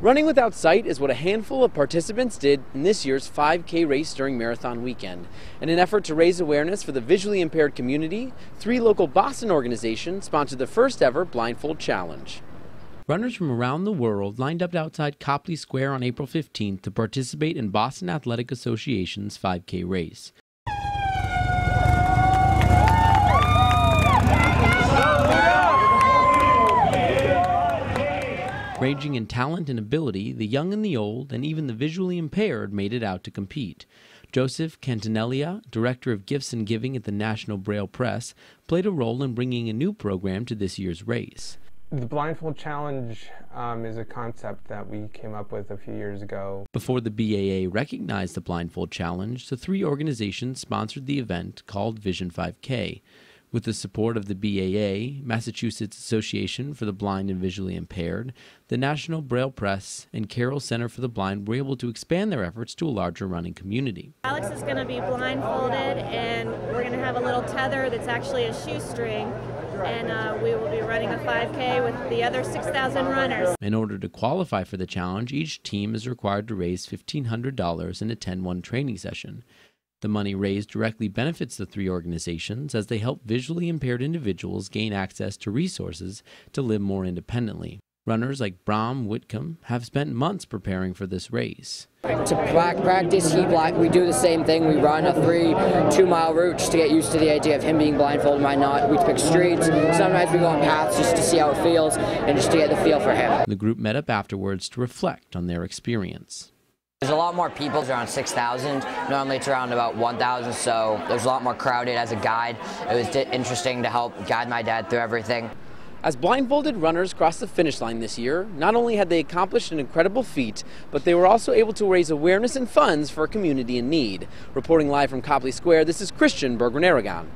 Running without sight is what a handful of participants did in this year's 5K race during marathon weekend. In an effort to raise awareness for the visually impaired community, 3 local Boston organizations sponsored the first ever Blindfold Challenge. Runners from around the world lined up outside Copley Square on April 15th to participate in Boston Athletic Association's 5K race. Ranging in talent and ability, the young and the old, and even the visually impaired made it out to compete. Joseph Cantanella, Director of Gifts and Giving at the National Braille Press, played a role in bringing a new program to this year's race. The Blindfold Challenge is a concept that we came up with a few years ago. Before the B.A.A. recognized the Blindfold Challenge, the 3 organizations sponsored the event called Vision 5K. With the support of the B.A.A., Massachusetts Association for the Blind and Visually Impaired, the National Braille Press, and Carroll Center for the Blind were able to expand their efforts to a larger running community. Alex is going to be blindfolded, and we're going to have a little tether that's actually a shoestring, and we will be running a 5K with the other 6,000 runners. In order to qualify for the challenge, each team is required to raise $1,500 and attend one training session. The money raised directly benefits the 3 organizations as they help visually impaired individuals gain access to resources to live more independently. Runners like Bram Whitcomb have spent months preparing for this race. To practice we do the same thing. We run a 3 2-mile route just to get used to the idea of him being blindfolded, might not. We pick streets. Sometimes we go on paths just to see how it feels and just to get the feel for him. The group met up afterwards to reflect on their experience. There's a lot more people, it's around 6,000. Normally it's around about 1,000, so there's a lot more crowded as a guide. It was interesting to help guide my dad through everything. As blindfolded runners crossed the finish line this year, not only had they accomplished an incredible feat, but they were also able to raise awareness and funds for a community in need. Reporting live from Copley Square, this is Bergren-Aragon.